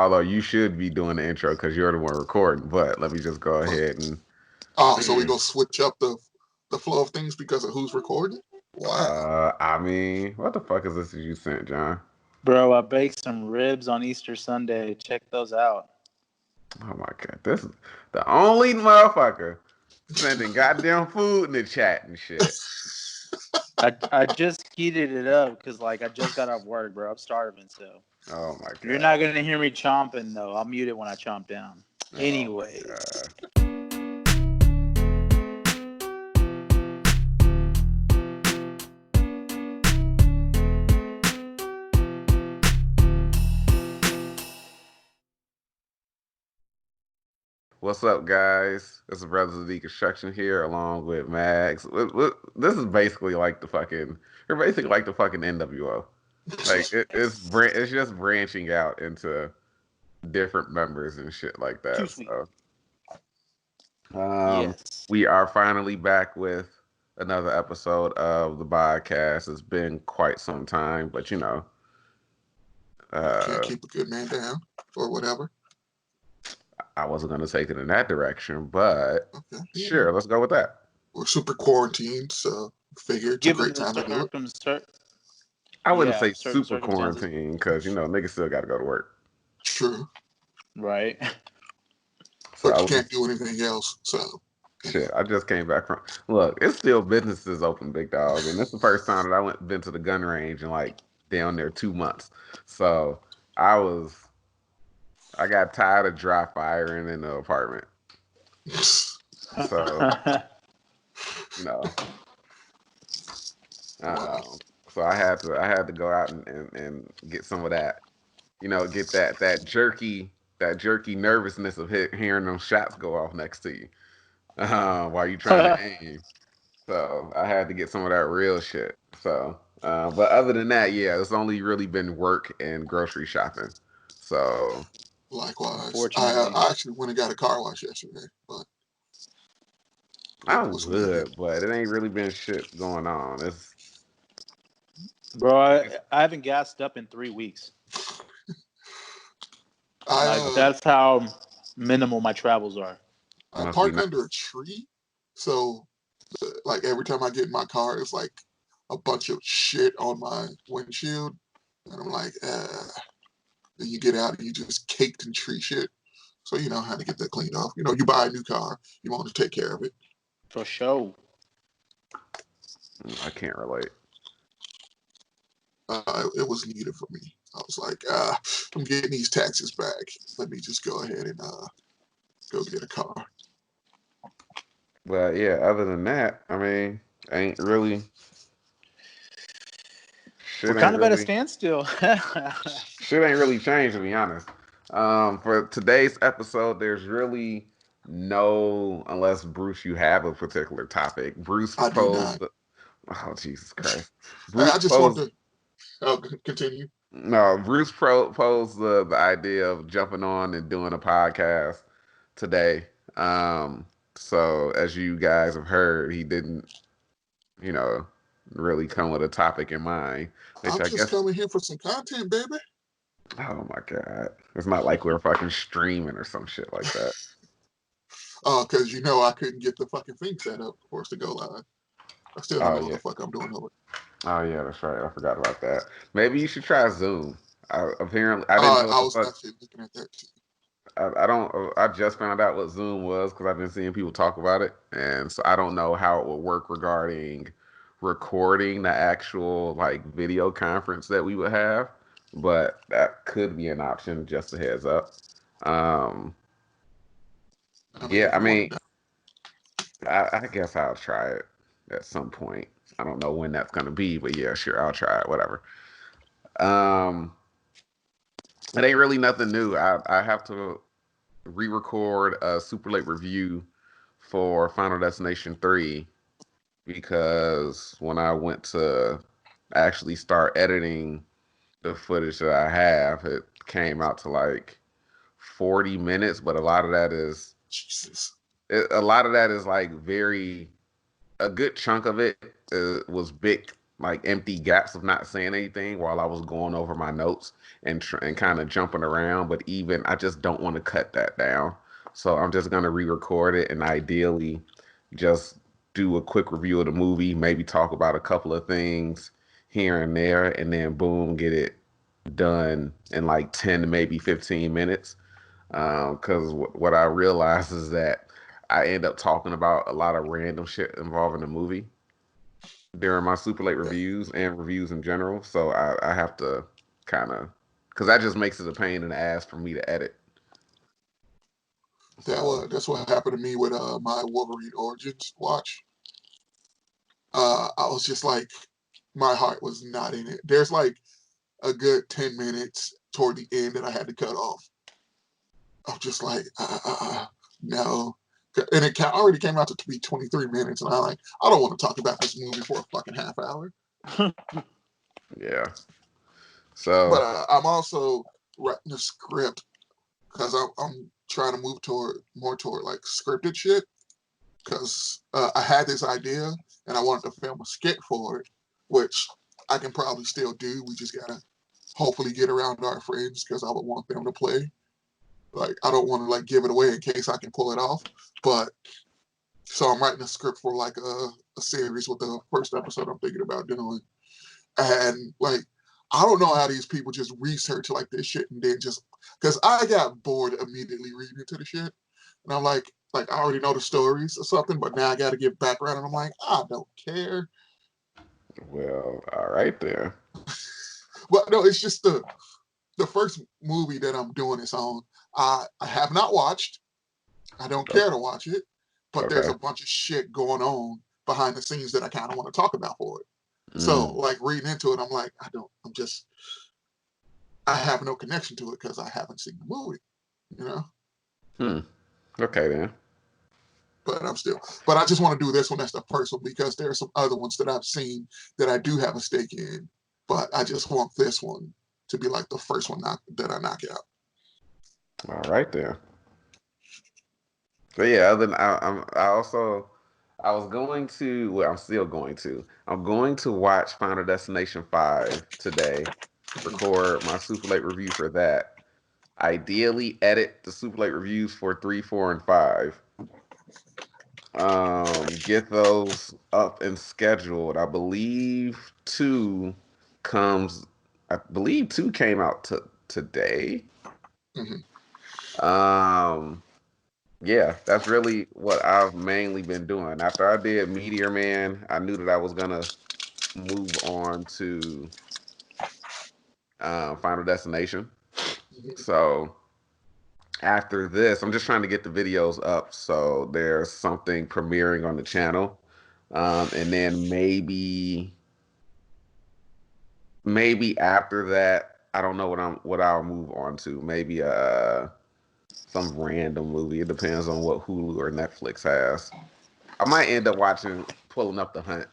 Although you should be doing the intro because you're the one recording. But let me just go ahead and. So we gonna switch up the flow of things because of who's recording? Wow. I mean, what the fuck is this that you sent, John? Bro, I baked some ribs on Easter Sunday. Check those out. Oh my god, this is the only motherfucker sending goddamn food in the chat and shit. I just heated it up because I just got off work, bro. I'm starving, so. Oh my god. You're not gonna hear me chomping though. I'll mute it when I chomp down. Anyways. What's up, guys? This is Brothers of Deconstruction here, along with Max. This is basically like the fucking. We're basically like the fucking NWO. Like it's just branching out into different members and shit like that. So, Yes. we are finally back with another episode of the BodCast. It's been quite some time, but you know, can't keep a good man down or whatever. I wasn't going to take it in that direction, but sure, let's go with that. We're super quarantined, so figured it's a great time to do it. I wouldn't say super quarantine because, you know, niggas still got to go to work. True. Right. So but you can't do anything else, so. Shit, I just came back from. Look, it's still businesses open, big dog, and this is the first time that I been to the gun range in like down there 2 months. So I got tired of dry firing in the apartment. So, you know, so I had to go out and get some of that, you know, get that jerky nervousness of hearing them shots go off next to you while you trying to aim. So I had to get some of that real shit. So, but other than that, yeah, it's only really been work and grocery shopping. So. Likewise. I actually went and got a car wash yesterday, but I would, but it ain't really been shit going on. Bro, I haven't gassed up in 3 weeks. That's how minimal my travels are. I parked under a tree, so like every time I get in my car, it's like a bunch of shit on my windshield, and I'm like, then you get out and you just caked in tree shit. So you know how to get that cleaned off. You know, you buy a new car, you want to take care of it. For sure. I can't relate. It was needed for me. I was like, I'm getting these taxes back. Let me just go ahead and go get a car. But yeah, other than that, I mean, ain't really. We're kind of at a standstill. Shit ain't really changed, to be honest. For today's episode, there's really no, unless Bruce, you have a particular topic. Bruce posed. Oh Jesus Christ! Bruce I just want to. Oh, continue. No, Bruce posed the idea of jumping on and doing a podcast today. So as you guys have heard, he didn't, you know, really come with a topic in mind. I'm just coming here for some content, baby. Oh my god! It's not like we're fucking streaming or some shit like that. Because you know I couldn't get the fucking thing set up for us to go live. I still don't know what the fuck I'm doing over. Oh yeah, that's right. I forgot about that. Maybe you should try Zoom. Apparently, I didn't know. I was actually looking at that too. I just found out what Zoom was because I've been seeing people talk about it, and so I don't know how it would work regarding recording the actual like video conference that we would have, but that could be an option. Just a heads up. Yeah, I mean, I guess I'll try it at some point. I don't know when that's gonna be, but yeah, sure, I'll try it. Whatever. It ain't really nothing new. I have to re-record a super late review for Final Destination 3 because when I went to actually start editing the footage that I have, it came out to like 40 minutes, but a lot of that is like a good chunk of it was big like empty gaps of not saying anything while I was going over my notes and kind of jumping around. But even I just don't want to cut that down, so I'm just gonna re-record it and ideally just do a quick review of the movie, maybe talk about a couple of things here and there, and then boom, get it done in like 10 to maybe 15 minutes. Because what I realize is that I end up talking about a lot of random shit involving the movie during my super late Yeah, reviews and reviews in general. So I have to kind of, because that just makes it a pain in the ass for me to edit. So, that's what happened to me with my Wolverine Origins watch. I was just like, my heart was not in it. There's like a good 10 minutes toward the end that I had to cut off. I'm just like, no. And it already came out to be 23 minutes. And I'm like, I don't want to talk about this movie for a fucking half hour. yeah. But So, I'm also writing a script because I'm trying to move more toward like scripted shit. Because I had this idea and I wanted to film a skit for it, which I can probably still do. We just gotta hopefully get around our friends because I would want them to play. Like I don't want to like give it away in case I can pull it off. But so I'm writing a script for like a series with the first episode I'm thinking about doing. And like I don't know how these people just research like this shit and then just because I got bored immediately reading into the shit. And I'm like I already know the stories or something, but now I gotta give background and I'm like, I don't care. well, all right there. But no, it's just the first movie that I'm doing this on. I have not watched. I don't care to watch it, but there's Okay. a bunch of shit going on behind the scenes that I kind of want to talk about for it. So, Mm. like reading into it, I'm like, I have no connection to it because I haven't seen the movie, you know. Hmm. Okay then. But I just want to do this one as the first one because there are some other ones that I've seen that I do have a stake in, but I just want this one to be like the first one that I knock out. All right then. But yeah, other than I also I was going to well, I'm still going to. I'm going to watch Final Destination 5 today. Record my super late review for that. Ideally edit the super late reviews for 3, 4, and 5. Get those up and scheduled. Comes I believe 2 came out today. Mm-hmm. Um Yeah, that's really what I've mainly been doing. After I did Meteor Man, I knew that I was gonna move on to Final Destination. Mm-hmm. So after this, I'm just trying to get the videos up so there's something premiering on the channel, and then maybe after that, I don't know what I'll move on to. Maybe some random movie. It depends on what Hulu or Netflix has. I might end up pulling up The Hunt.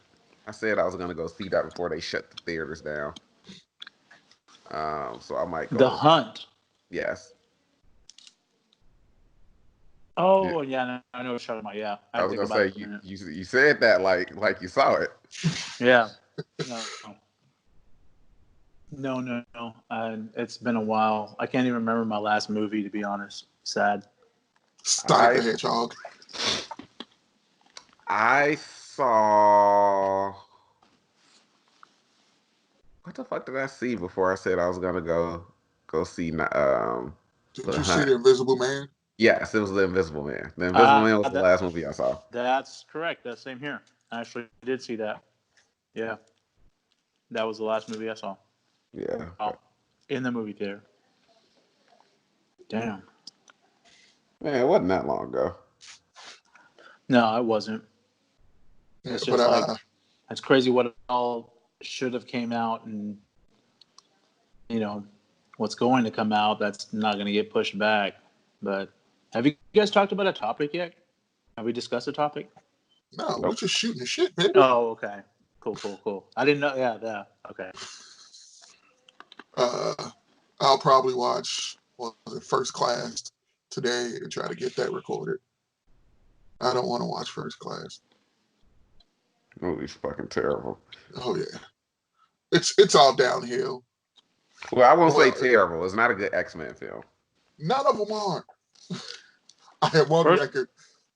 I said I was gonna go see that before they shut the theaters down. So I might The go. Hunt. Yes. Yeah. Oh yeah, no, I know what you're talking about. Yeah, I I had to was think gonna about say it for a minute. you said that like you saw it. Yeah. No. No. It's been a while. I can't even remember my last movie, to be honest. Sad. Sonic the I Hedgehog. I saw what the fuck did I see before I said I was gonna go see Did The you see Hunt? The Invisible Man? Yes, it was The Invisible Man. The Invisible Man was the That last movie I saw. that's correct. That same here. I actually did see that. Yeah, that was the last movie I saw. Yeah. Oh, in the movie theater. Damn. Man, it wasn't that long ago. No, it wasn't. Yeah, It's but just like it's crazy what all should have came out, and you know what's going to come out that's not going to get pushed back. But have you guys talked about a topic yet? Have we discussed a topic? no, we're Nope. just shooting the shit, baby. Oh, okay. Cool. I didn't know. Yeah. Okay. Uh, I'll probably watch what was it, First Class today and try to get that recorded. I don't want to watch First Class. Movie's fucking terrible. Oh yeah. It's all downhill. Well, I won't say Well, terrible. It's not a good X-Men film. none of them are. I have on First, record.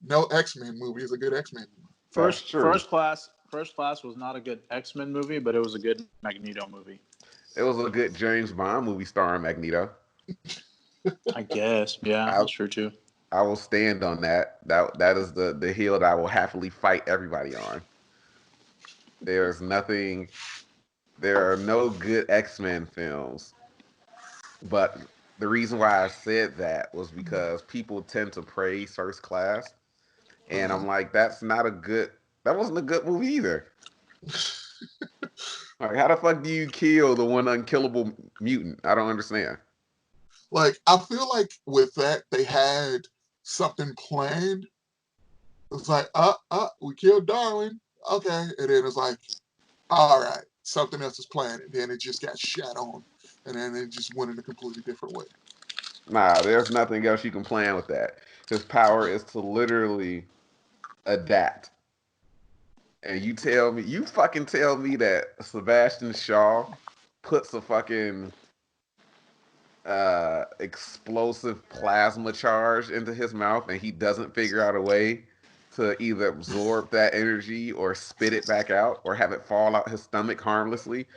No X-Men movie is a good X-Men movie. That's true. First Class was not a good X-Men movie, but it was a good Magneto movie. It was a good James Bond movie starring Magneto. I guess. Yeah, I that's true too. I will stand on that. That is the hill that I will happily fight everybody on. There's nothing. There are no good X-Men films, but the reason why I said that was because people tend to praise First Class, and Uh, I'm like, that's not a good. That wasn't a good movie either. Like, how the fuck do you kill the one unkillable mutant? I don't understand. like I feel like with that they had something planned. It's like, we killed Darwin. Okay, and then it's like, all right, something else is planned, and then it just got shat on, and then it just went in a completely different way. Nah, there's nothing else you can plan with that. His power is to literally adapt. And you fucking tell me that Sebastian Shaw puts a fucking explosive plasma charge into his mouth and he doesn't figure out a way to either absorb that energy or spit it back out or have it fall out his stomach harmlessly.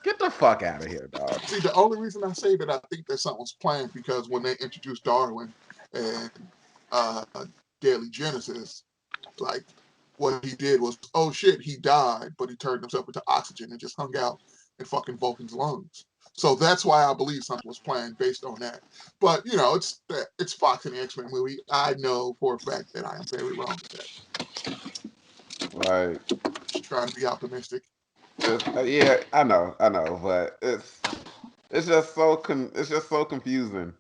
Get the fuck out of here, dog. See, the only reason I say that I think that something was planned because when they introduced Darwin and uh, Deadly Genesis, like what he did was, oh shit, he died, but he turned himself into oxygen and just hung out in fucking Vulcan's lungs. So that's why I believe something was planned based on that. But you know, it's Fox and the X-Men movie. I know for a fact that I am very wrong with that. Like, Just trying to be optimistic. yeah, I know, but it's just so confusing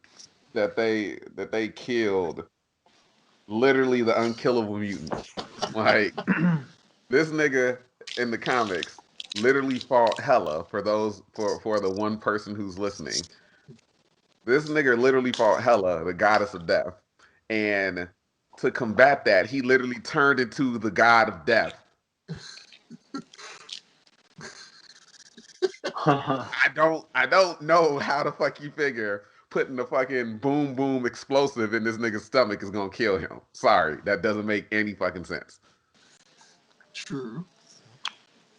that they killed literally the unkillable mutant. Like this nigga in the comics literally fought Hela for those for the one person who's listening. This nigga literally fought Hela, the goddess of death, and to combat that, he literally turned into the god of death. I don't know how the fuck you figure putting the fucking boom boom explosive in this nigga's stomach is gonna kill him. Sorry, that doesn't make any fucking sense. True.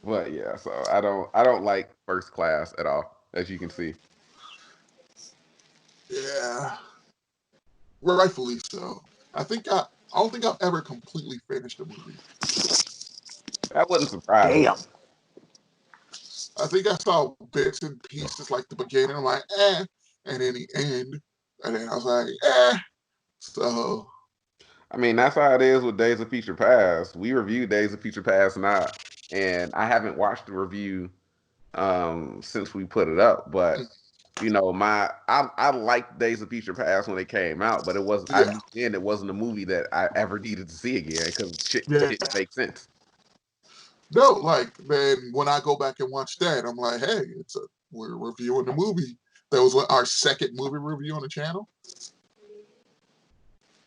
But yeah, so I don't like First Class at all, as you can see. Yeah. Rightfully so. I don't think I've ever completely finished a movie. That wouldn't surprise me. Damn. I think I saw bits and pieces like the beginning, I'm like, and then the end. And then I was like, So I mean, that's how it is with Days of Future Past. We reviewed Days of Future Past not, and I haven't watched the review since we put it up, but you know, I liked Days of Future Past when it came out, but it was I yeah. knew then it wasn't a movie that I ever needed to see again because shit Yeah. didn't make sense. No, like then when I go back and watch that, I'm like, hey, we're reviewing the movie. That was our second movie review on the channel.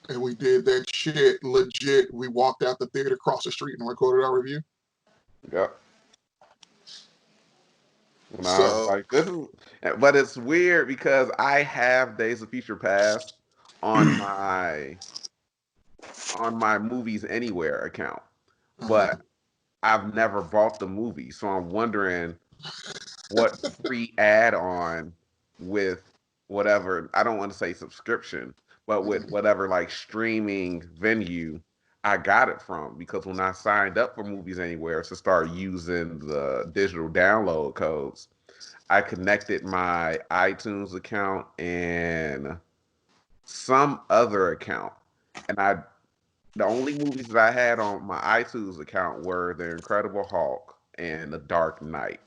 And we did that shit legit. We walked out the theater across the street and recorded our review. Yep. And I was So like, this is, but it's weird because I have Days of Future Past on my Movies Anywhere account, uh, but I've never bought the movie, so I'm wondering what free add-on with whatever, I don't want to say subscription, but with whatever like streaming venue I got it from, because when I signed up for Movies Anywhere to start using the digital download codes, I connected my iTunes account and some other account, and I the only movies that I had on my iTunes account were The Incredible Hulk and The Dark Knight.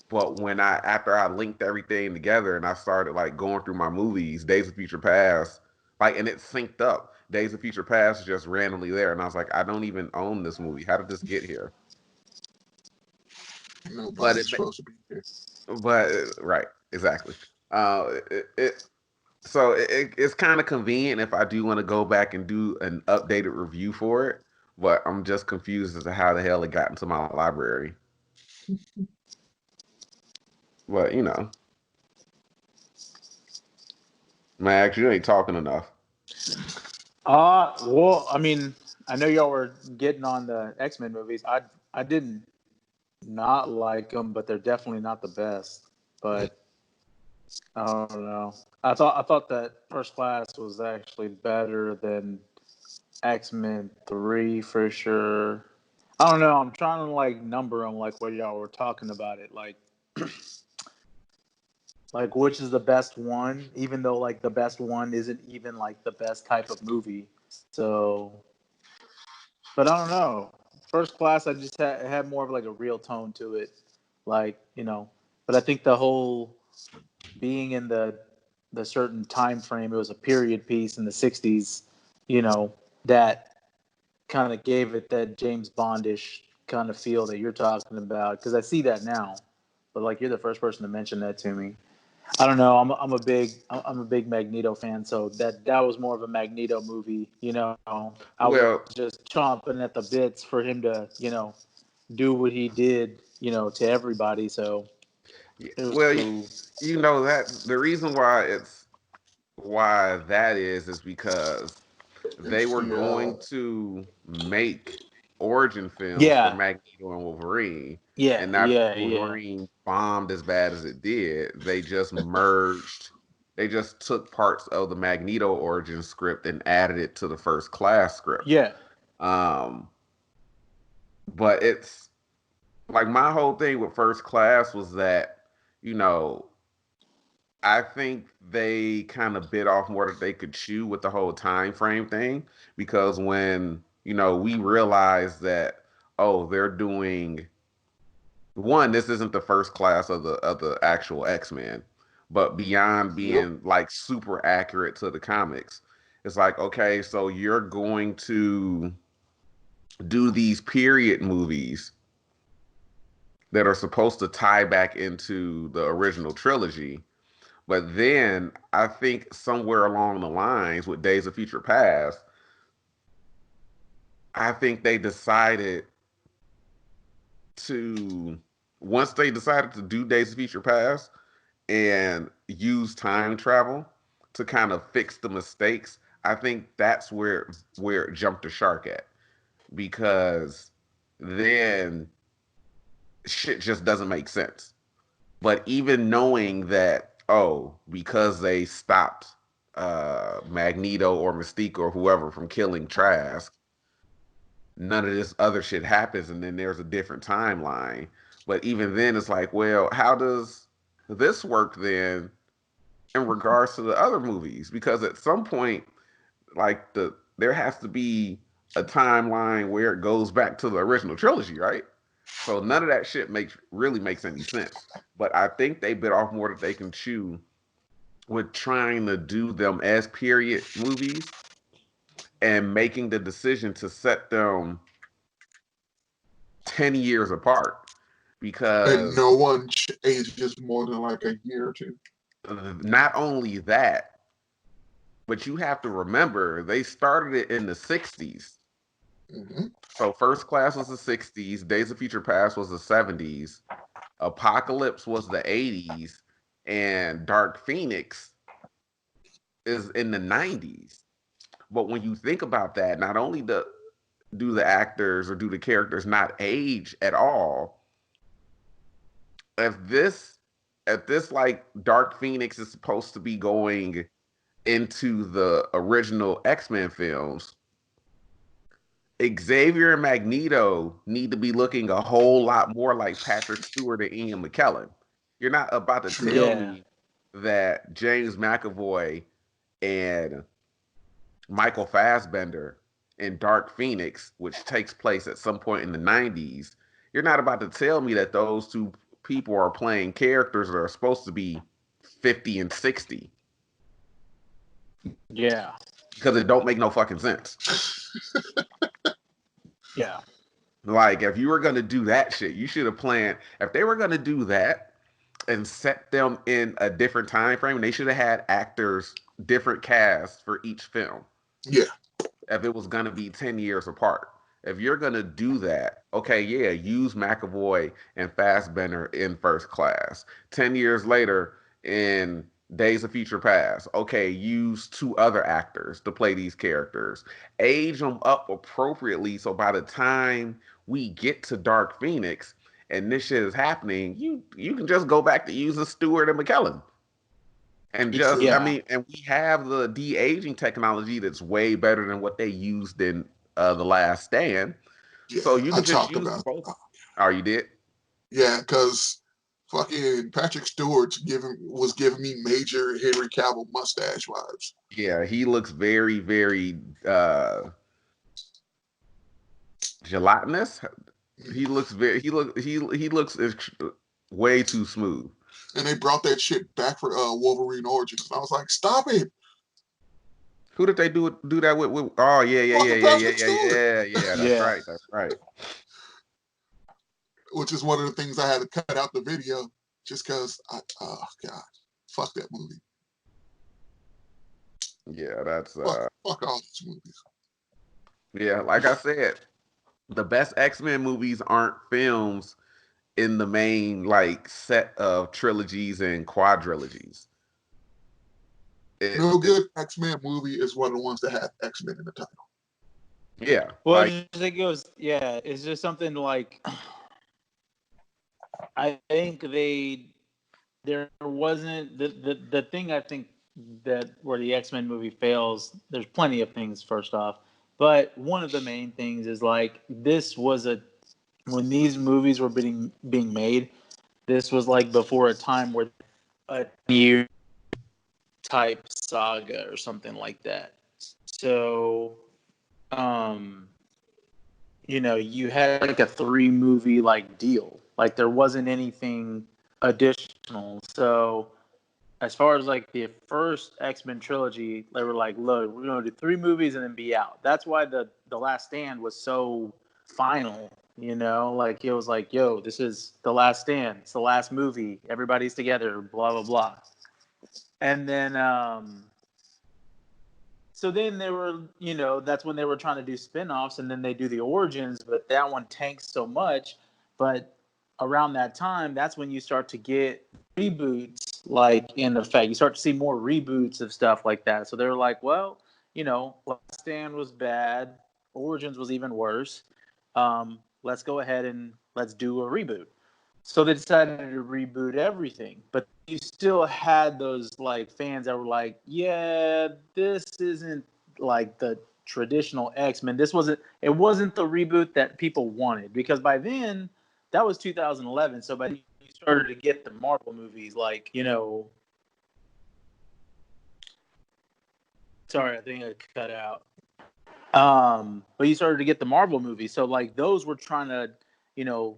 But when I after I linked everything together and I started like going through my movies, Days of Future Past, like and it synced up. Days of Future Past is just randomly there, and I was like, I don't even own this movie. How did this get here? But nobody's it, supposed to be here. but right, exactly. It so it's kind of convenient if I do want to go back and do an updated review for it. But I'm just confused as to how the hell it got into my library. But Max, you ain't talking enough. Well, I mean, I know y'all were getting on the X-Men movies. I didn't not like them, but they're definitely not the best. But I don't know. I thought that First Class was actually better than X-Men 3 for sure. I don't know. I'm trying to like number them like what y'all were talking about it. Like which is the best one, even though like the best one isn't even like the best type of movie. So, but I don't know. First Class, I just had more of like a real tone to it, like But I think the whole being in the certain time frame, it was a period piece in the '60s, that kind of gave it that James Bondish kind of feel that you're talking about. Because I see that now, but like you're the first person to mention that to me. I don't know. I'm a big Magneto fan, so that was more of a Magneto movie. I was Well, just chomping at the bits for him to do what he did to everybody. So it was well, cool. that the reason why that is because they It's were the going to make origin films for Yeah, Magneto and Wolverine, yeah, and not yeah, yeah, Wolverine bombed as bad as it did. They just merged. They just took parts of the Magneto origin script and added it to the First Class script. yeah, Um, but it's like my whole thing with First Class was that you know I think they kind of bit off more than they could chew with the whole time frame thing because when we realized that they're doing one, this isn't the First Class of the actual X-Men, but beyond yep. being like super accurate to the comics, it's like okay, so you're going to do these period movies that are supposed to tie back into the original trilogy. But then I think somewhere along the lines with Days of Future Past, I think they decided to once they decided to do Days of Future Past and use time travel to kind of fix the mistakes, I think that's where it jumped the shark at because then shit just doesn't make sense. But even knowing that, because they stopped Magneto or Mystique or whoever from killing Trask, none of this other shit happens, and then there's a different timeline. But even then, it's like, well, how does this work then in regards to the other movies? Because at some point, like there has to be a timeline where it goes back to the original trilogy, right? So none of that shit makes any sense. But I think they bit off more than they can chew with trying to do them as period movies and making the decision to set them 10 years apart And because no one ages more than like a year or two. not only that, but you have to remember they started it in the 60s. Mm-hmm. So First Class was the 60s, Days of Future Past was the 70s, Apocalypse was the 80s, and Dark Phoenix is in the 90s. But when you think about that, not only do the actors or do the characters not age at all, if this like Dark Phoenix is supposed to be going into the original X-Men films, Xavier and Magneto need to be looking a whole lot more like Patrick Stewart and Ian McKellen. You're not about to True. tell yeah, me that James McAvoy and Michael Fassbender in Dark Phoenix, which takes place at some point in the 90s, you're not about to tell me that those two people are playing characters that are supposed to be 50 and 60 yeah, because it don't make no fucking sense. yeah, Like if you were going to do that shit, you should have planned if they were going to do that and set them in a different time frame, they should have had actors different casts for each film Yeah. if it was going to be 10 years apart. if you're gonna do that, okay, yeah, use McAvoy and Fassbender in First Class. 10 years later, in Days of Future Past, okay, use two other actors to play these characters. Age them up appropriately, so by the time we get to Dark Phoenix and this shit is happening, you can just go back to using Stewart and McKellen. And It's just, true. I Yeah. mean, and we have the de aging technology that's way better than what they used in The Last Stand. So Yeah, you I could just talked use about. both. Oh, you did? Yeah, because fucking Patrick Stewart was giving me major Henry Cavill mustache vibes. Yeah, he looks very, very gelatinous. He looks very, he looks way too smooth. And they brought that shit back for Wolverine Origins. And I was like, stop it. Who did they do that with? Oh yeah, yeah, yeah, Fucking yeah, yeah, Patrick yeah, Stewart. yeah, yeah. That's Yeah. right. That's right. Which is one of the things I had to cut out the video just because oh God. Fuck that movie. Yeah, that's Fuck all these movies. yeah. Like I said, the best X-Men movies aren't films in the main like set of trilogies and quadrilogies. No It's good X-Men movie is one of the ones that have X-Men in the title. yeah, Well, like I just think it was, yeah, it's just something like, I think there wasn't, the thing I think that where the X-Men movie fails, there's plenty of things, first off, but one of the main things is like, when these movies were being made, this was like before a time where a year type saga or something like that. So, um, you had like a 3 movie like deal. Like there wasn't anything additional. So as far as like the first X-Men trilogy, they were like, look, we're gonna do 3 movies and then be out. That's why the Last Stand was so final. Like it was like, yo, this is the Last Stand. It's the last movie. Everybody's together. Blah blah blah. And then so then they were, that's when they were trying to do spin-offs, and then they do the origins, but that one tanks so much. But around that time, that's when you start to get reboots, like in effect. You start to see more reboots of stuff like that. So they're like, well, Last Stand was bad, Origins was even worse. Let's go ahead and let's do a reboot. So they decided to reboot everything, but you still had those like fans that were like, "Yeah, this isn't like the traditional X-Men. It wasn't the reboot that people wanted." Because by then, that was 2011. So by then you started to get the Marvel movies, like sorry, I think I cut out. But you started to get the Marvel movies, so like those were trying to,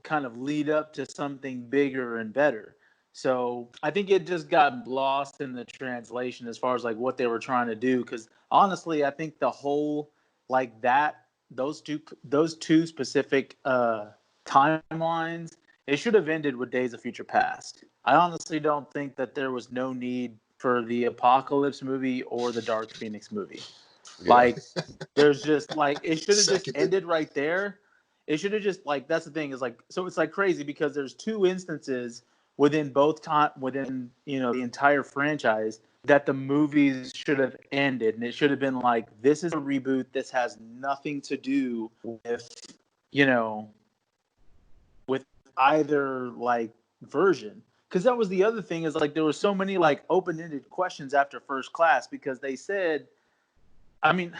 kind of lead up to something bigger and better. So I think it just got lost in the translation as far as like what they were trying to do. Because honestly, I think the whole like that those two specific timelines, it should have ended with Days of Future Past. I honestly don't think that there was no need for the Apocalypse movie or the Dark Phoenix movie. yeah, Like, there's just like it should have just Seconded. ended right there. It should have just like that's the thing is like so it's like crazy because there's 2 instances within both time within the entire franchise that the movies should have ended, and it should have been like this is a reboot. This has nothing to do with you know with either like version. Because that was the other thing is like there were so many like open-ended questions after First Class because they said, I mean,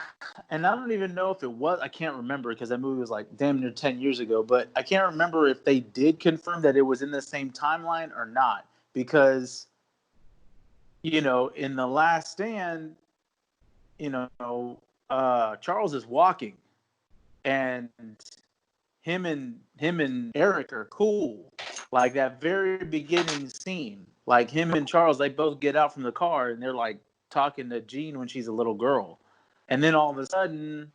and I don't even know if it was. I can't remember because that movie was like damn near 10 years ago. But I can't remember if they did confirm that it was in the same timeline or not. Because in the Last Stand, Charles is walking, and him and Eric are cool. Like that very beginning scene, like him and Charles, they both get out from the car and they're like talking to Jean when she's a little girl. And then all of a sudden,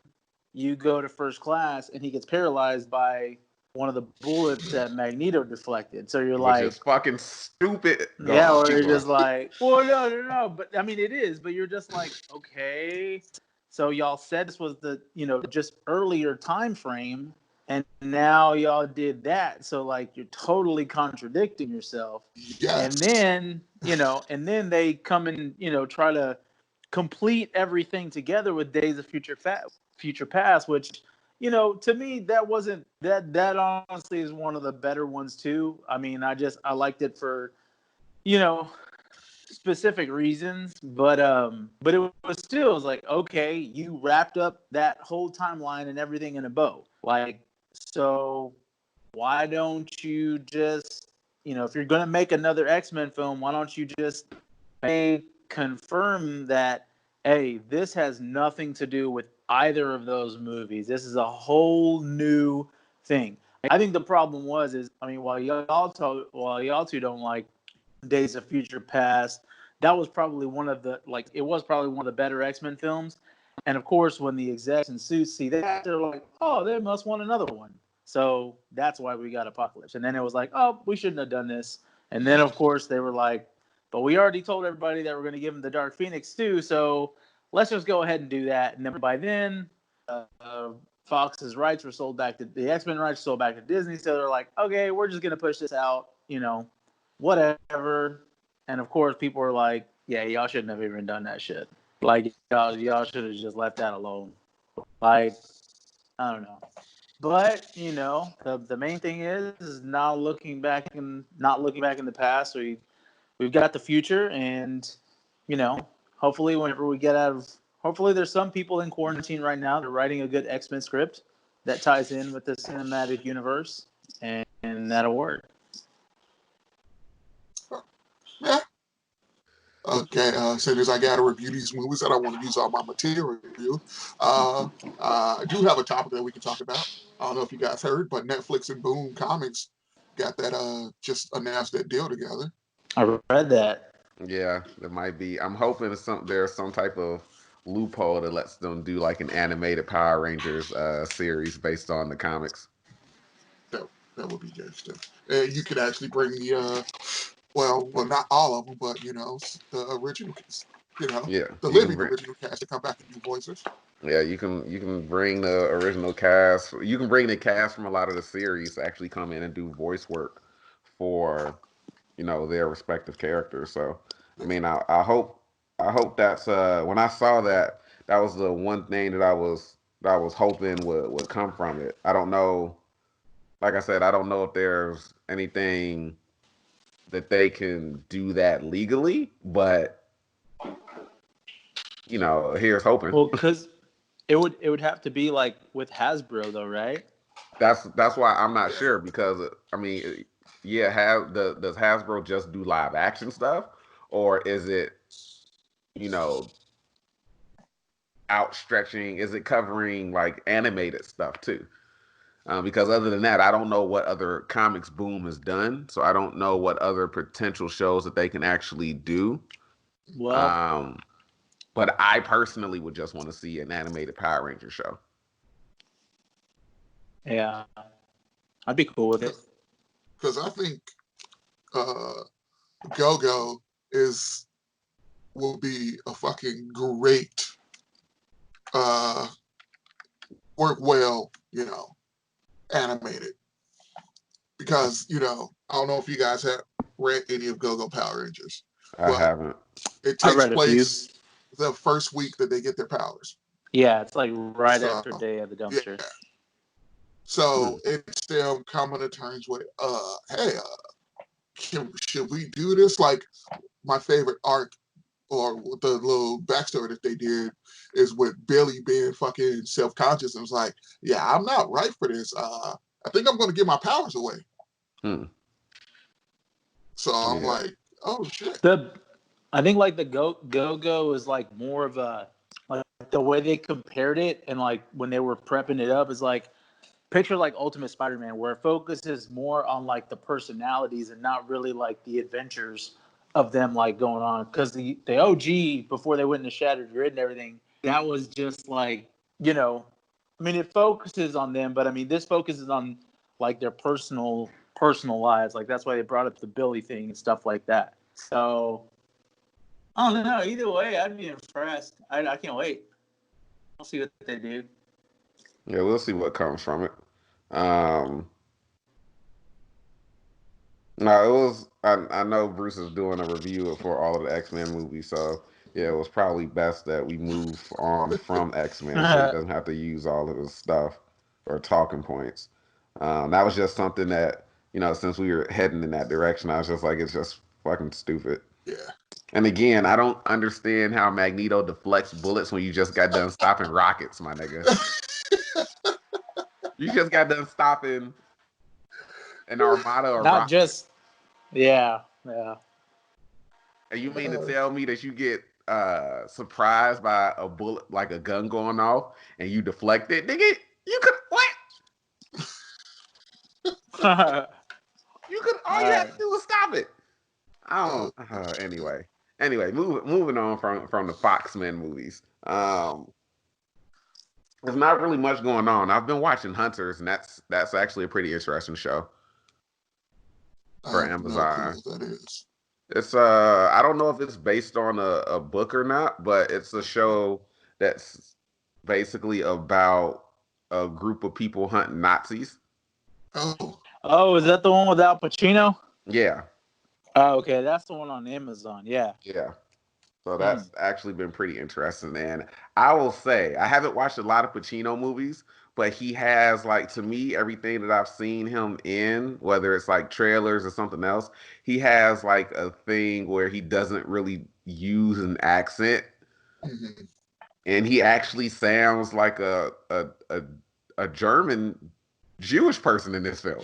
you go to First Class and he gets paralyzed by one of the bullets that Magneto deflected. So you're which is like, fucking stupid. Go yeah, on, or keep you're going. just like, well, no. But I mean, it is, but you're just like, okay. So y'all said this was the, just earlier time frame, and now y'all did that. So like you're totally contradicting yourself. And Yes. then, and then they come and, try to complete everything together with Days of Future Past, which, to me that wasn't that honestly is one of the better ones too. I mean, I liked it for, you know, specific reasons, but it was still, it was like, okay, you wrapped up that whole timeline and everything in a bow. Like, so why don't you just, if you're gonna make another X-Men film, why don't you just confirm that, hey, this has nothing to do with either of those movies. This is a whole new thing. I think the problem is, I mean, while y'all two don't like Days of Future Past, that was probably it was probably one of the better X-Men films. And of course, when the execs and suits see that, they're like, oh, they must want another one. So that's why we got Apocalypse. And then it was like, oh, we shouldn't have done this. And then, of course, they were like, but we already told everybody that we're going to give them the Dark Phoenix too. So let's just go ahead and do that. And then by then, Fox's rights were sold back to the X-Men rights sold back to Disney. So they're like, okay, we're just going to push this out, whatever. And of course, people are like, yeah, y'all shouldn't have even done that shit. Like, y'all should have just left that alone. Like, I don't know. But, the main thing is not looking back in the past. We've got the future, and, hopefully whenever we get hopefully there's some people in quarantine right now that are writing a good X-Men script that ties in with the cinematic universe, and that'll work. Yeah. Okay, soon as I got to review these movies that I want to use all my material review, I do have a topic that we can talk about. I don't know if you guys heard, but Netflix and Boom Comics got that just announced that deal together. I read that. Yeah, there might be. I'm hoping there's some type of loophole that lets them do like an animated Power Rangers series based on the comics. That that would be good stuff. And you could actually bring the well, not all of them, but the original, Yeah, the you can living bring. original cast to come back and do voices. Yeah, you can bring the original cast. You can bring the cast from a lot of the series to actually come in and do voice work for their respective characters. So, I mean, I hope that's when I saw that, that was the one thing that I was hoping would come from it. I don't know. Like I said, I don't know if there's anything that they can do that legally, but here's hoping. Well, because it would have to be like with Hasbro though, right? That's why I'm not sure because I mean, yeah, does Hasbro just do live action stuff, or is it you know outstretching? Is it covering like animated stuff too? Because other than that, I don't know what other comics Boom has done, so I don't know what other potential shows that they can actually do. Well, Um, but I personally would just want to see an animated Power Ranger show. yeah, I'd be cool with it. Because I think uh, GoGo is will be a fucking great uh, work well, animated. Because I don't know if you guys have read any of GoGo Power Rangers, I but haven't. it I takes read a few. place the first week that they get their powers. Yeah, it's like right So after Day of the yeah, Dumpster. Hmm. so it's them coming to terms with, hey, should we do this? Like my favorite arc or the little backstory that they did is with Billy being fucking self-conscious and was like, yeah, I'm not right for this. I think I'm going to give my powers away. Hmm. So I'm Yeah. like, oh shit. I think like the Go is like more of a, like the way they compared it, and like when they were prepping it up is like, picture like Ultimate Spider-Man, where it focuses more on like the personalities and not really like the adventures of them like going on. Because the OG, before they went into Shattered Grid and everything, that was just like, I mean, it focuses on them, but I mean, this focuses on like their personal lives. Like that's why they brought up the Billy thing and stuff like that. So I don't know. Either way, I'd be impressed. I can't wait. see what they do. Yeah, we'll see what comes from it. Um, no, it was. I know Bruce is doing a review for all of the X-Men movies, so yeah, it was probably best that we move on from X-Men so he doesn't have to use all of his stuff or talking points. That was just something that since we were heading in that direction, I was just like, it's just fucking stupid. Yeah. And again, I don't understand how Magneto deflects bullets when you just got done stopping rockets, my nigga. You just got done stopping an armada of Not rockets. just, yeah. And you mean to tell me that you get surprised by a bullet, like a gun going off, and you deflect it? Nigga, you could, what? You could, all you had to do was stop it. I don't, anyway, moving on from the Foxmen movies. There's not really much going on. I've been watching Hunters, and that's actually a pretty interesting show for I have no Amazon. clue what that is. It's I don't know if it's based on a book or not, but it's a show that's basically about a group of people hunting Nazis. Oh, is that the one with Al Pacino? Yeah. Oh, okay, that's the one on Amazon. Yeah. Yeah. So that's actually been pretty interesting. And I will say, I haven't watched a lot of Pacino movies, but he has, like, to me, everything that I've seen him in, whether it's like trailers or something else, he has like a thing where he doesn't really use an accent. Mm-hmm. And he actually sounds like a German Jewish person in this film.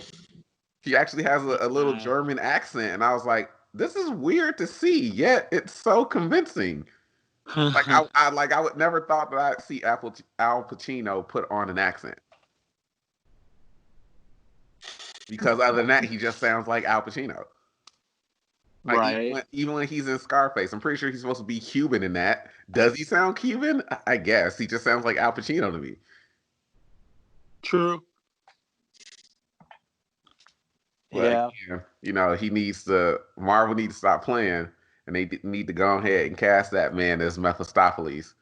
He actually has a little German accent, and I was like, this is weird to see, yet it's so convincing. Like I would never thought that I'd see Al Pacino put on an accent. Because other than that, he just sounds like Al Pacino. Like right. even when he's in Scarface, I'm pretty sure he's supposed to be Cuban in that. Does he sound Cuban? I guess. He just sounds like Al Pacino to me. True. But yeah. He needs to. Marvel needs to stop playing, and they need to go ahead and cast that man as Mephistopheles.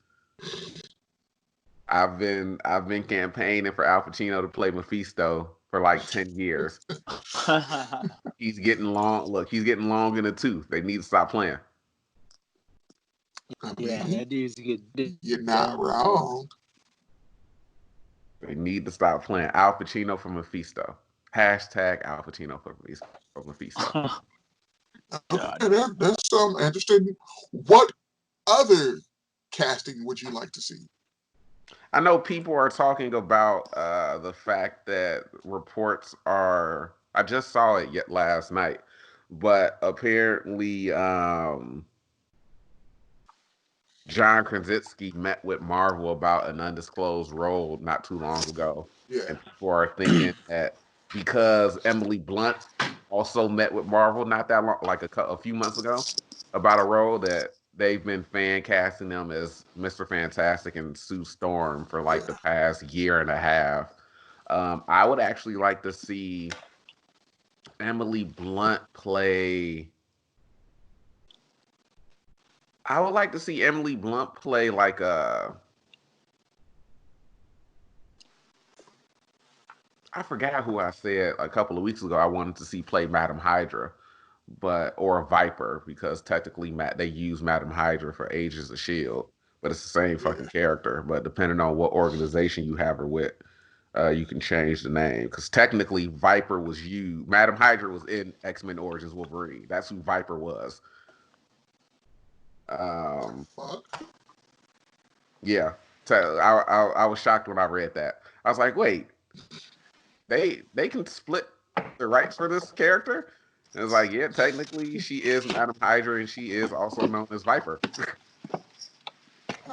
I've been campaigning for Al Pacino to play Mephisto for like 10 years. He's getting long. Look, he's getting long in the tooth. They need to stop playing. That dude's good. You're not wrong. They need to stop playing Al Pacino for Mephisto. Hashtag Al Pacino for Mephisto. Okay, that's interesting. What other casting would you like to see? I know people are talking about the fact that reports are. I just saw it yet last night, but apparently John Krasinski met with Marvel about an undisclosed role not too long ago, and people are thinking that because Emily Blunt also met with Marvel not that long, like a few months ago, about a role that they've been fan casting them as Mr. Fantastic and Sue Storm for like the past year and a half. I would actually like to see Emily Blunt play. I would like to see Emily Blunt play like a. I forgot who I said a couple of weeks ago I wanted to see play Madam Hydra, or a Viper, because technically they use Madam Hydra for Agents of Shield, but it's the same fucking character. But depending on what organization you have her with, you can change the name. Because technically Viper was you. Madam Hydra was in X-Men Origins Wolverine. That's who Viper was. Yeah. So I was shocked when I read that. I was like, wait, they can split the rights for this character? And it was like, yeah, technically she is Madam Hydra and she is also known as Viper.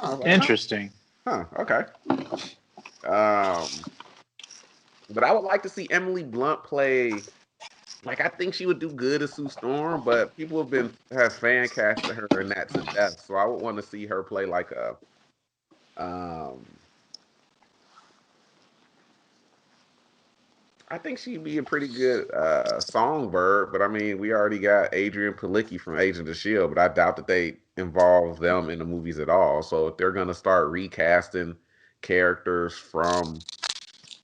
Like, interesting. Okay. But I would like to see Emily Blunt play. Like, I think she would do good as Sue Storm, but people have fan casted her in that to death. So I would want to see her play like a I think she'd be a pretty good songbird, but I mean, we already got Adrian Palicki from Agent of Shield, but I doubt that they involve them in the movies at all. So if they're gonna start recasting characters from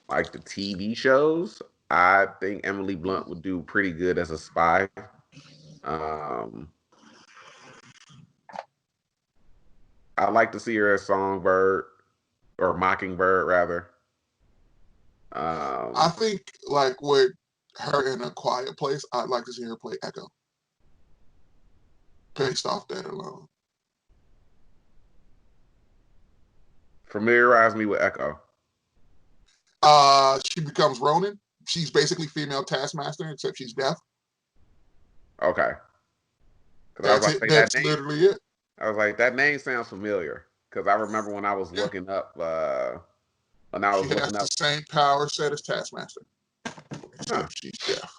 like the TV shows, I think Emily Blunt would do pretty good as a spy. Um, I'd like to see her as Songbird or Mockingbird rather. I Um, think like with her in A Quiet Place, I'd like to see her play Echo, based off that alone. Familiarize me with Echo. She becomes Ronan. She's basically female Taskmaster, except she's deaf. Okay, because I was That's about to it. say that That's name. literally it. I was like, that name sounds familiar because I remember when I was Yeah. looking up. When I She was has looking the up, same power set as Taskmaster, huh? except she's deaf.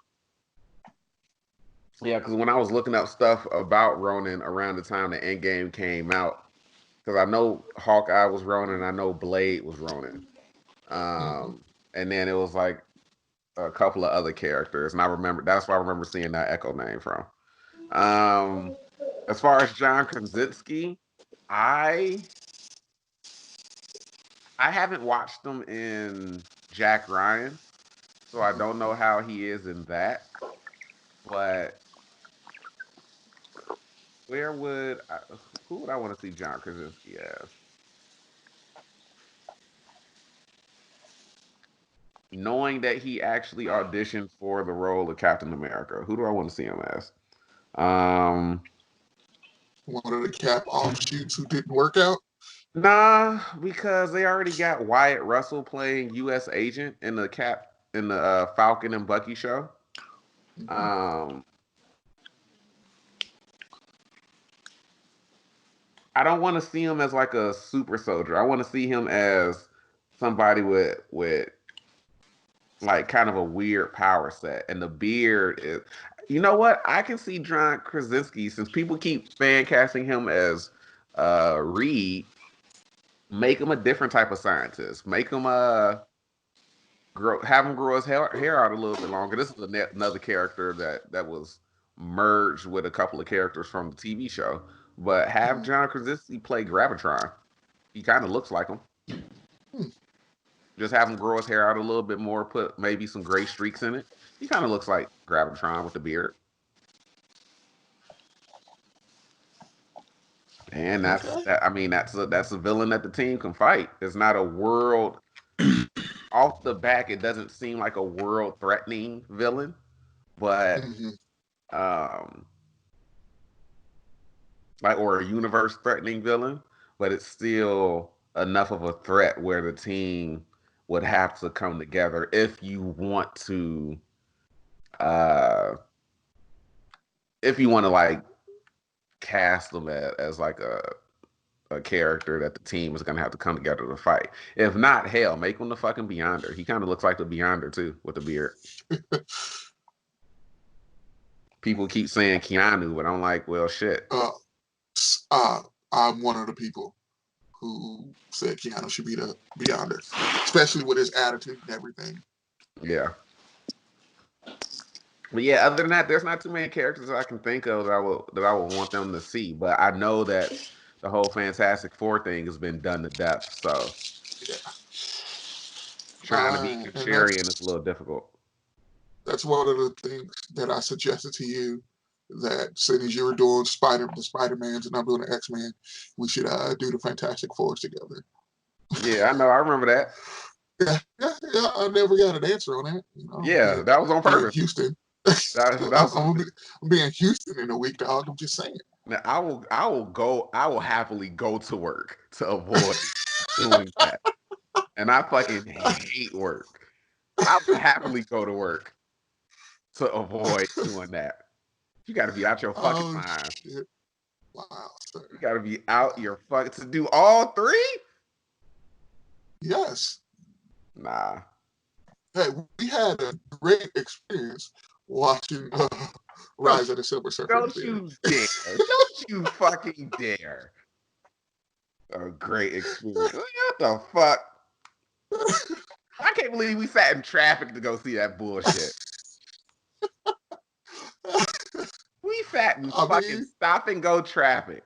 Yeah, because when I was looking up stuff about Ronan around the time the Endgame came out, because I know Hawkeye was Ronan, I know Blade was Ronan, Mm-hmm. and then it was like a couple of other characters, and I remember that's where I remember seeing that Echo name from. Um, as far as John Krasinski, I I haven't watched him in Jack Ryan, so I don't know how he is in that. But where would I, who would I want to see John Krasinski as? Knowing that he actually auditioned for the role of Captain America, who do I want to see him as? Um, One of the Cap offshoots who didn't work out. nah, because they already got Wyatt Russell playing U.S. agent in the Falcon and Bucky show. Mm-hmm. Um, I don't want to see him as like a super soldier. I want to see him as somebody with like kind of a weird power set, and the beard is. You know what? I can see John Krasinski since people keep fan casting him as Reed. Make him a different type of scientist. Make him have him grow his hair out a little bit longer. This is another character that was merged with a couple of characters from the TV show. But have Mm-hmm. John Krasinski play Gravitron. He kind of looks like him. Hmm. Just have him grow his hair out a little bit more. Put maybe some gray streaks in it. He kind of looks like Gravitron with the beard. And that's Okay. that. I mean, that's a villain that the team can fight. It's not a world off the back. It doesn't seem like a world threatening villain, but Mm-hmm. um, like or a universe threatening villain, but it's still enough of a threat where the team would have to come together uh if you want to like cast them as like a character that the team is gonna have to come together to fight. If not, hell, make him the fucking Beyonder. He kind of looks like the Beyonder too with the beard. People keep saying Keanu, but I'm like, well, shit. uh, uh, I'm one of the people who said Keanu should be the Beyonder, especially with his attitude and everything. Yeah. But yeah, other than that, there's not too many characters that I can think of that I would want them to see. But I know that the whole Fantastic Four thing has been done to death. So Yeah. trying to be And contrarian is a little difficult. that's one of the things that I suggested to you. That soon as you were doing the Spider-Mans and I'm doing the X-Men, we should do the Fantastic Fours together. Yeah, I know. I remember that. Yeah. I never got an answer on that. Yeah, that was on Being purpose. Houston, That was I'm being Houston in a week, dog. I'm just saying. now, I will happily go to work to avoid doing that. And I fucking hate work. I will happily go to work to avoid doing that. You got to be out your fucking Oh mind. shit! Wow, sir. You got to be out your fucking to do all three. Yes. Nah, Hey, we had a great experience watching don't Rise of the Silver Surfer in don't theater. you dare! Don't you fucking dare! A great experience. What the fuck? I can't believe we sat in traffic to go see that bullshit. We sat in I fucking mean, stop and go traffic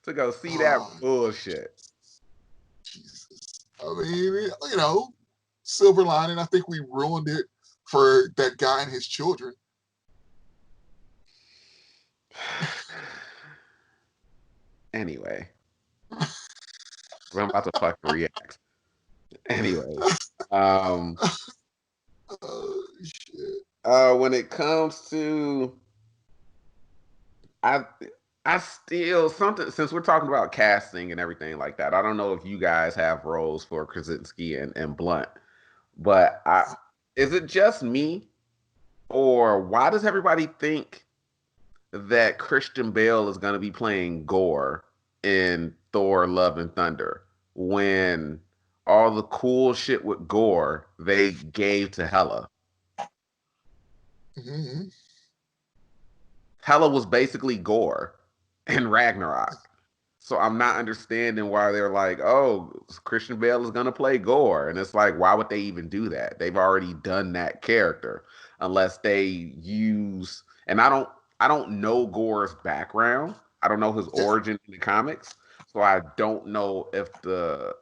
to go see that oh, bullshit. Jesus. I mean, silver lining. I think we ruined it for that guy and his children. Anyway, I'm about to fucking react. Anyway, Shit. when it comes to I I still something since we're talking about casting and everything like that. I don't know if you guys have roles for Krasinski and Blunt, but I is it just me or why does everybody think that Christian Bale is going to be playing Gore in Thor: Love and Thunder when all the cool shit with Gore they gave to Hela? Mm-hmm. Hela was basically Gore in Ragnarok. So I'm not understanding why they're like, oh, Christian Bale is gonna play Gore, and it's like, why would they even do that? They've already done that character, unless they use. And I don't know Gore's background. I don't know his Yeah, origin in the comics, so I don't know if the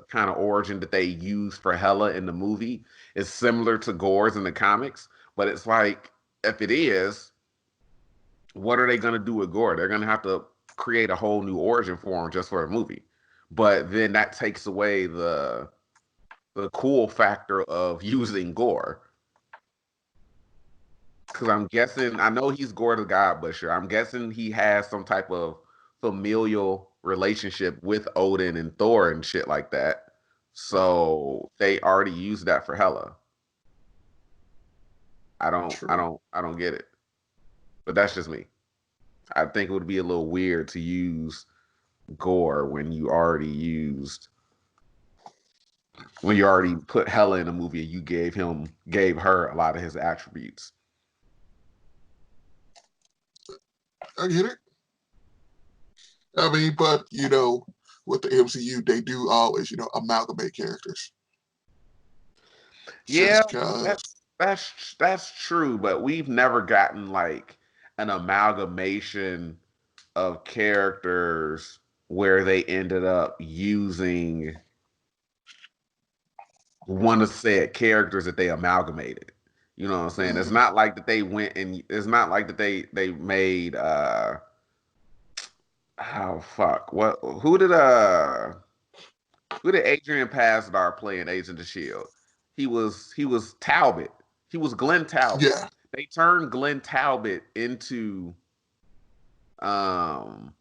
kind of origin that they use for Hela in the movie is similar to Gore's in the comics. But it's like, if it is, what are they going to do with Gore? They're going to have to create a whole new origin for him just for a movie. But then that takes away the cool factor of using Gore. Because I'm guessing, I know he's Gore the God Butcher. I'm guessing he has some type of familial relationship with Odin and Thor and shit like that. So they already used that for Hela. I don't, I true. don't, I don't get it. But that's just me. I think it would be a little weird to use Gore when you already put Hela in a movie and you gave her a lot of his attributes. I get it. I mean, but with the MCU, they do always, amalgamate characters. Yeah, Just cause. that's true, but we've never gotten like an amalgamation of characters where they ended up using one of said characters that they amalgamated. You know what I'm saying? It's Mm, not like that they went and it's not like that they made oh fuck. Who did Adrian Pasdar play in Agent of Shield? He was Talbot. He was Glenn Talbot. yeah. They turned Glenn Talbot into um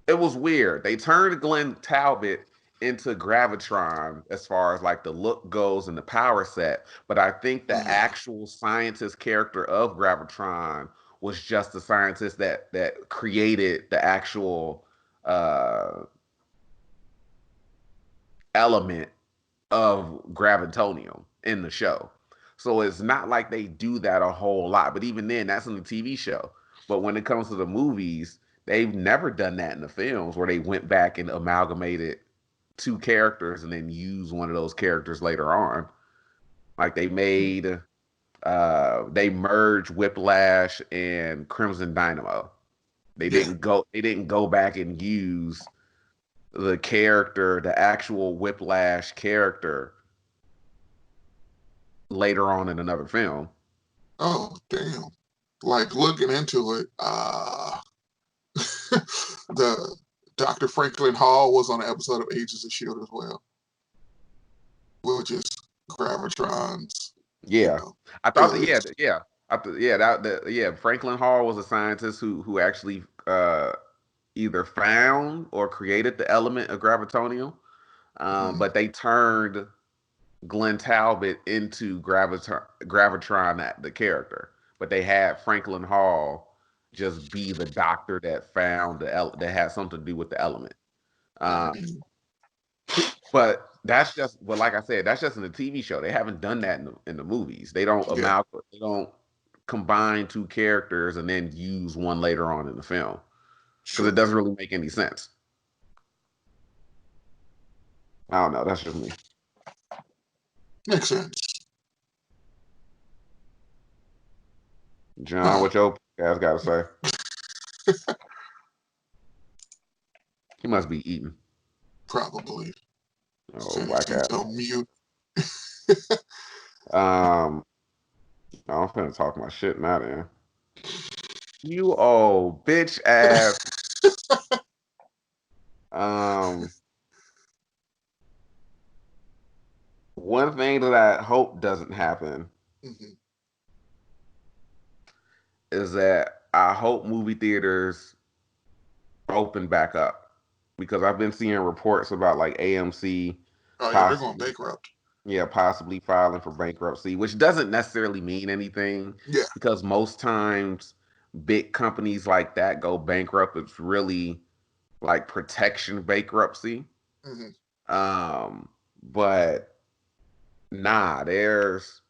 it was weird. They turned Glenn Talbot into Gravitron as far as like the look goes and the power set, but I think the Mm, actual scientist character of Gravitron was just the scientist that created the actual uh element of gravitonium in the show. So it's not like they do that a whole lot. But even then, that's in the TV show. But when it comes to the movies, they've never done that in the films where they went back and amalgamated two characters and then used one of those characters later on. Like they merged Whiplash and Crimson Dynamo. yeah. They didn't go back and use the actual Whiplash character later on in another film. Oh, damn. Like looking into it, the Dr. Franklin Hall was on an episode of Agents of Shield as well, which is Gravitron's, you Yeah, know, I thought that. Yeah, alias. yeah, yeah. Franklin Hall was a scientist who actually either found or created the element of gravitonium. Mm-hmm. But they turned Glenn Talbot into Gravitron, the character. But they had Franklin Hall just be the doctor that found that had something to do with the element. I Um, mean, but like I said, that's just in the TV show. They haven't done that in the movies. yeah, They don't combine two characters and then use one later on in the film because it sure. doesn't really make any sense. I don't know. That's just me. Makes sense. John, Huh. what your guys got to say? He must be eating. Probably. Oh, Since whack he's ass. on mute. Um, I'm finna talk my shit now, then. You old bitch ass. Um, one thing that I hope doesn't happen Mhm. is that I hope movie theaters open back up because I've been seeing reports about like AMC Oh yeah, they're going possibly, bankrupt. yeah, possibly filing for bankruptcy, which doesn't necessarily mean anything Yeah. because most times big companies like that go bankrupt. It's really like protection bankruptcy. Hmm. Um, but nah, there's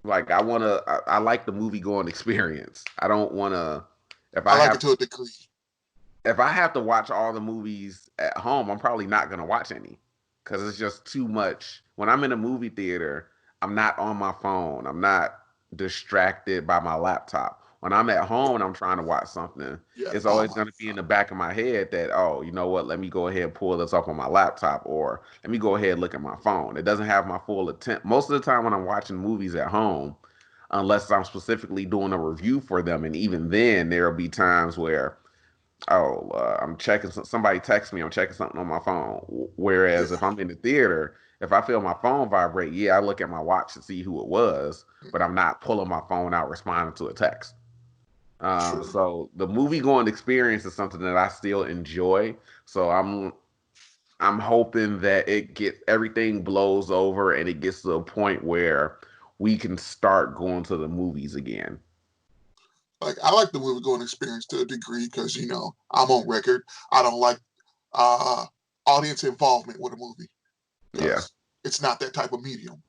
like I like the movie going experience. I don't wanna if I I like have it to a degree. if I have to watch all the movies at home, I'm probably not gonna watch any because it's just too much. When I'm in a movie theater, I'm not on my phone. I'm not distracted by my laptop. When I'm at home and I'm trying to watch something, Yeah. it's Oh always my going to be in God. the back of my head that, oh, you know what? Let me go ahead and pull this up on my laptop or let me go ahead and look at my phone. It doesn't have my full attention. Most of the time when I'm watching movies at home, unless I'm specifically doing a review for them, and even then, there'll be times where oh, I'm checking somebody texts me, I'm checking something on my phone. Whereas if Yeah. I'm in the theater, if I feel my phone vibrate, yeah, I look at my watch to see who it was, but I'm not pulling my phone out responding to a text. True. So the movie going experience is something that I still enjoy. So I'm hoping that it gets everything blows over and it gets to a point where we can start going to the movies again. Like I like the movie going experience to a degree because I'm on record. I don't like uh audience involvement with a movie Yeah, because it's not that type of medium.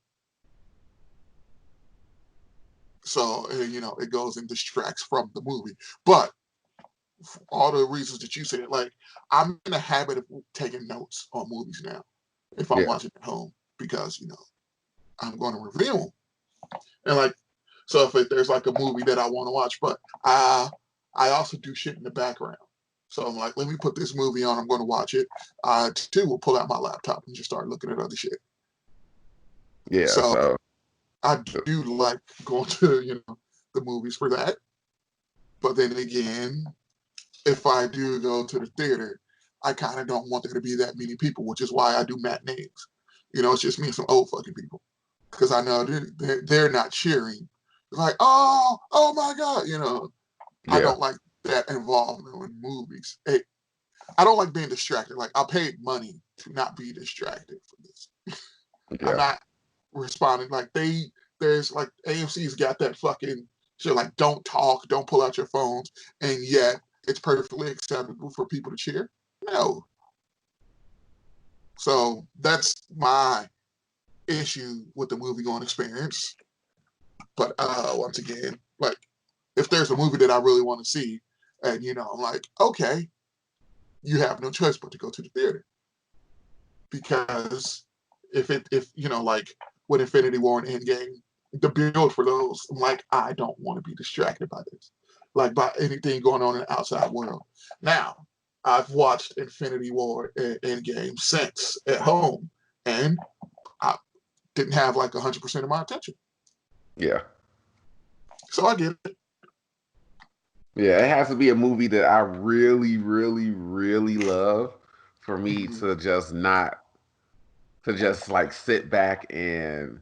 So it goes and distracts from the movie. But for all the reasons that you said, like I'm in a habit of taking notes on movies now if I'm yeah, watching at home because I'm going to review them. And like, so if there's like a movie that I want to watch, but I also do shit in the background. So I'm like, let me put this movie on. I'm going to watch it. Too, will pull out my laptop and just start looking at other shit. yeah. So So I do like going to the movies for that. But then again, if I do go to the theater, I kind of don't want there to be that many people, which is why I do matinees. It's just me and some old fucking people because I know they're not cheering. It's like, oh my God, I yeah, don't like that involvement in movies. I don't like being distracted. Like I paid money to not be distracted for this. I'm yeah, not responding like there's like AMC's got that fucking shit like don't talk, don't pull out your phones, and yet it's perfectly acceptable for people to cheer. No. So that's my issue with the movie going experience. But once again, like if there's a movie that I really want to see, and I'm like, okay, you have no choice but to go to the theater because if like with Infinity War and Endgame, the build for those, I'm like, I don't want to be distracted by this, like by anything going on in the outside world. Now, I've watched Infinity War and Endgame since at home, and I didn't have like 100% of my attention, yeah. so I get it. Yeah, it has to be a movie that I really, really, really love for me Mm-hmm. to just not to just like sit back and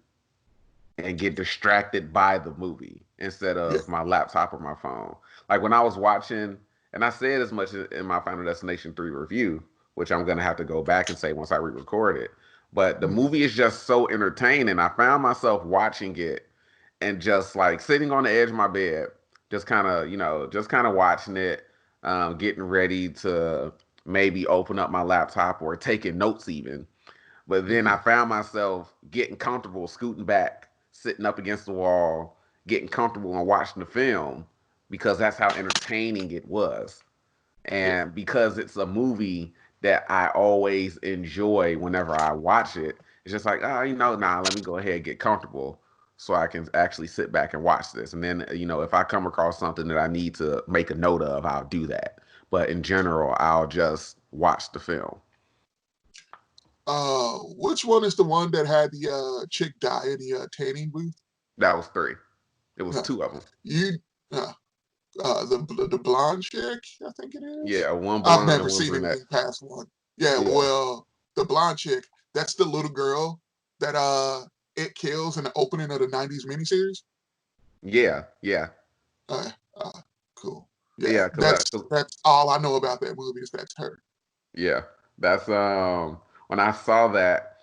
get distracted by the movie instead Yeah. of my laptop or my phone. Like when I was watching, and I said as much in my Final Destination 3 review, which I'm gonna have to go back and say once I re-record it. But the Mm-hmm. movie is just so entertaining. I found myself watching it and just like sitting on the edge of my bed, just kind of, just kind of watching it, getting ready to maybe open up my laptop or taking notes even. But then Mm-hmm. I found myself getting comfortable, scooting back, sitting up against the wall, getting comfortable and watching the film because that's how entertaining it was. Yeah. And because it's a movie that I always enjoy whenever I watch it, it's just like, oh, nah, let me go ahead and get comfortable. so I can actually sit back and watch this. And then, if I come across something that I need to make a note of, I'll do that. But in general, I'll just watch the film. Which one is the one that had the chick die in the tanning booth? That was 3. It was Huh. 2 of them. You, the blonde chick, I think it is. Yeah, one I've blonde never and one seen brunette. anything past 1. Yeah, Yeah. well, the blonde chick, that's the little girl that it kills in the opening of the '90s miniseries. Yeah. Uh, cool. Yeah, Yeah, that's all I know about that movie is that's her. yeah. That's when I saw that,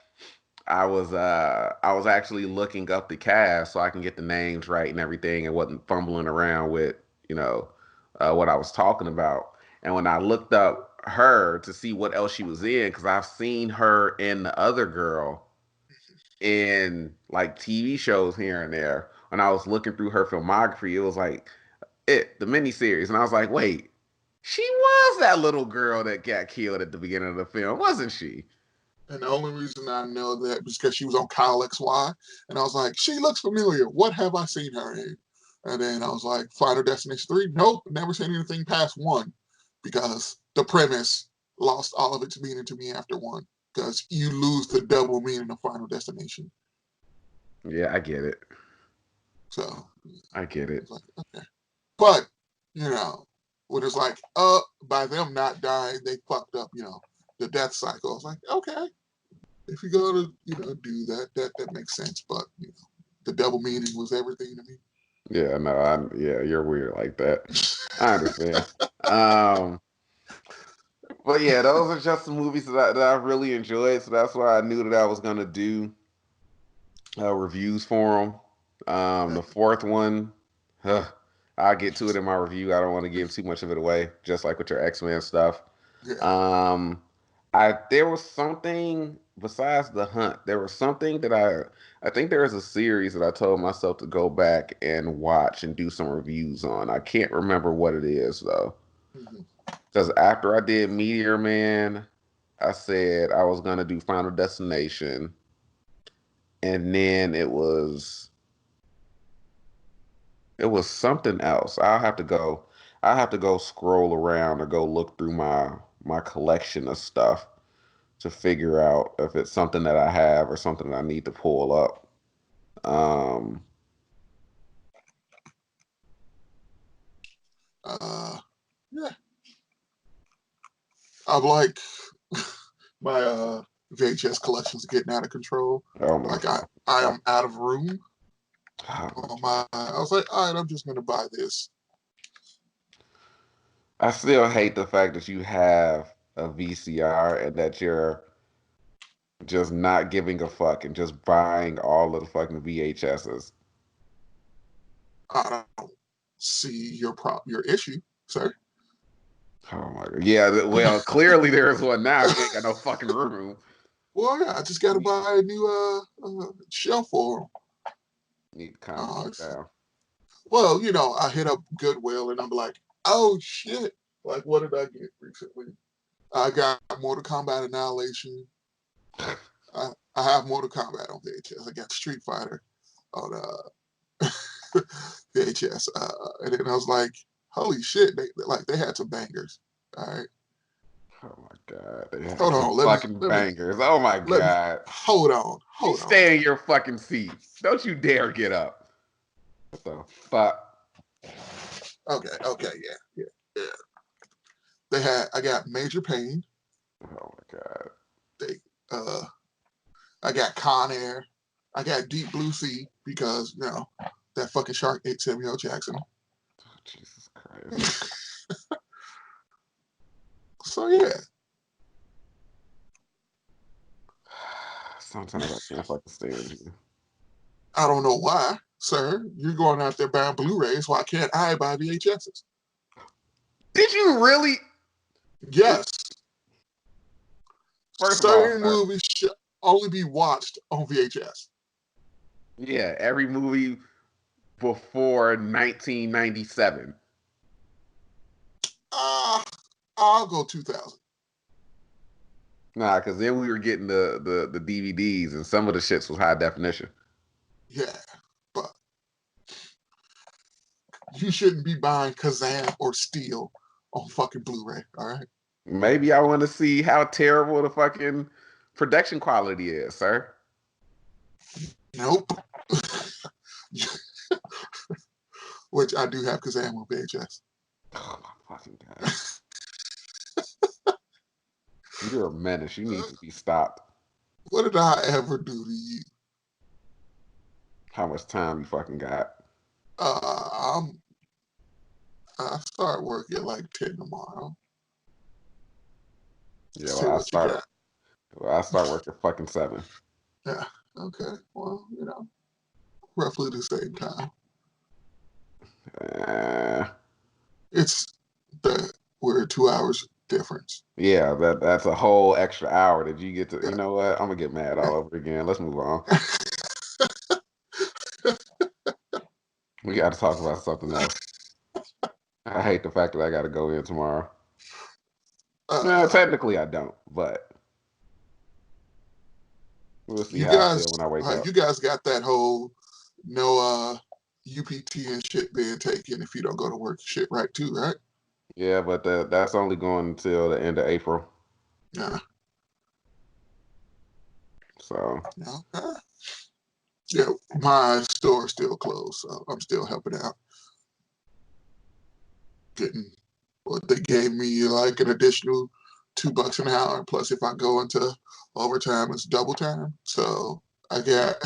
I was actually looking up the cast so I can get the names right and everything, and wasn't fumbling around with what I was talking about. And when I looked up her to see what else she was in, because I've seen her in the other girl in like TV shows here and there. When I was looking through her filmography, it was like the miniseries, and I was like, wait, she was that little girl that got killed at the beginning of the film, wasn't she? And the only reason I know that is because she was on Kyle XY, and I was like, she looks familiar. What have I seen her in? And then I was like, Final Destination 3? Nope, never seen anything past 1 because the premise lost all of its meaning to me after 1 because you lose the double meaning of Final Destination. Yeah, I get it. So I get it. I was like, okay. But, when it's like, by them not dying, they fucked up, the death cycle. I was like, okay. If you're gonna, do that makes sense. But the double meaning was everything to me. Yeah, no, you're weird like that. I understand. Um, but yeah, those are just some movies that I really enjoyed, so that's why I knew that I was gonna do reviews for them. The fourth one, huh, I'll get to it in my review. I don't want to give too much of it away, just like with your X-Men stuff. Yeah. Um, there was something besides The Hunt. There was something that I think there is a series that I told myself to go back and watch and do some reviews on. I can't remember what it is though. Mm-hmm. Because after I did Meteor Man, I said I was gonna do Final Destination, and then it was something else. I'll have to go scroll around or go look through my collection of stuff to figure out if it's something that I have or something that I need to pull up. Um, Yeah. I'm like my VHS collection's getting out of control. oh my, Like I am out of room God. on my. I was like, all right, I'm just gonna buy this. I still hate the fact that you have a VCR and that you're just not giving a fuck and just buying all of the fucking VHSs. I don't see your issue, sir. Oh my god. Yeah, well, clearly there's one now. You ain't got no fucking room. Well, yeah, I just got to buy a new shelf for them. Need to calm yourself down. Well, I hit up Goodwill and I'm like, oh shit! Like, what did I get recently? I got Mortal Kombat Annihilation. I have Mortal Kombat on VHS. I got Street Fighter on VHS, and then I was like, holy shit! They had some bangers. All right. Oh my god. They have Hold some on, fucking bangers. Oh my let me god. hold on, You hold on. stay in your fucking seat. Don't you dare get up. What the fuck? Okay, yeah. I got Major Pain. Oh my god. They, uh, I got Con Air. I got Deep Blue Sea because that fucking shark ate Samuel Jackson. Oh, Jesus Christ. So yeah. Sometimes I can't fucking stand you. I don't know why, sir. You're going out there buying Blu-rays. Why can't I buy VHSs? Did you really? Yes. First of all, Certain sir. movies should only be watched on VHS. Yeah, every movie before 1997. I'll go 2000. Nah, because then we were getting the DVDs, and some of the shits was high definition. Yeah, you shouldn't be buying Kazam or Steel on fucking Blu-ray. All right. Maybe I want to see how terrible the fucking production quality is, sir. Nope. Which I do have Kazam on VHS. Oh my fucking god. You're a menace. You need to be stopped. What did I ever do to you? How much time you fucking got? I start work at like 10 tomorrow. Yeah, See what you got. I start work at fucking 7. Yeah. Okay. Well, roughly the same time. We're 2 hours difference. Yeah, that's a whole extra hour that you get to. You know what? I'm gonna get mad all over again. Let's move on. We got to talk about something else. I hate the fact that I got to go in tomorrow. Technically, I don't, but we'll see how I feel when I wake up. You guys got that whole no UPT and shit being taken if you don't go to work shit right too, right? Yeah, but that's only going until the end of April. Yeah. So. Okay. Yeah, my store's still closed, so I'm still helping out. Getting what they gave me like an additional $2 an hour. Plus, if I go into overtime, it's double time. So I got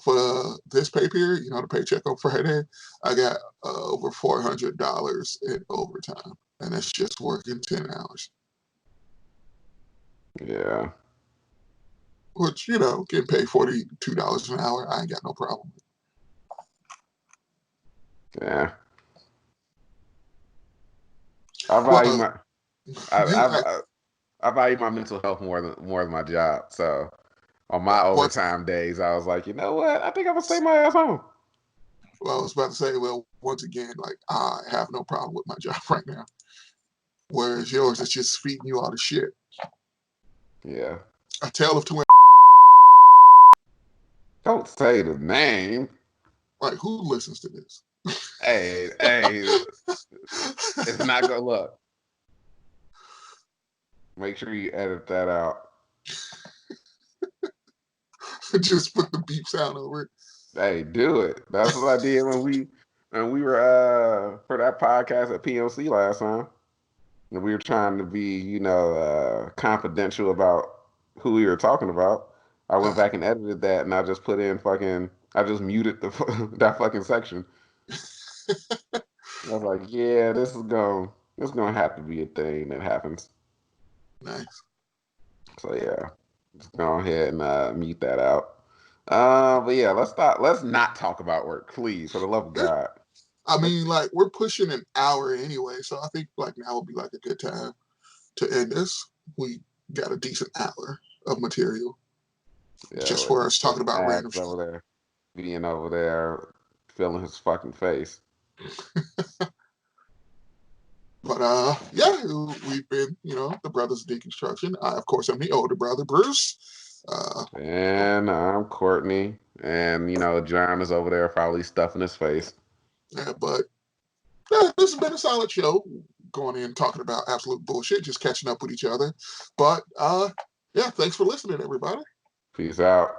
for this pay period, the paycheck on Friday, I got over $400 in overtime, and that's just working 10 hours. Yeah. Which, getting paid $42 an hour, I ain't got no problem with. Yeah. I value my mental health more than my job. So on my overtime days, I was like, you know what? I think I'm gonna stay my ass home. Well, I was about to say, once again, like I have no problem with my job right now. Whereas yours is just feeding you all the shit. Yeah. A Tale of Two. Don't say the name. Like, who listens to this? Hey, it's not gonna look. Make sure you edit that out. Just put the beep sound over it. Hey, do it. That's what I did when we were for that podcast at POC last time. And we were trying to be, confidential about who we were talking about. I went back and edited that, and I just put in I just muted that fucking section. I was like, yeah, this is gonna have to be a thing that happens. Nice. So yeah, just go ahead and mute that out. But yeah, let's not talk about work, please, for the love of God. I mean, like, we're pushing an hour anyway, so I think like now would be like a good time to end this. We got a decent hour of material. Yeah, just for us talking about random shit. Over there, being over there, feeling his fucking face. But yeah, we've been, the brothers of Deconstruction. I, of course, am the older brother, Bruce. And I'm Courtney, and John is over there probably stuffing his face. Yeah, but this has been a solid show. Going in talking about absolute bullshit, just catching up with each other. But yeah, thanks for listening, everybody. Peace out.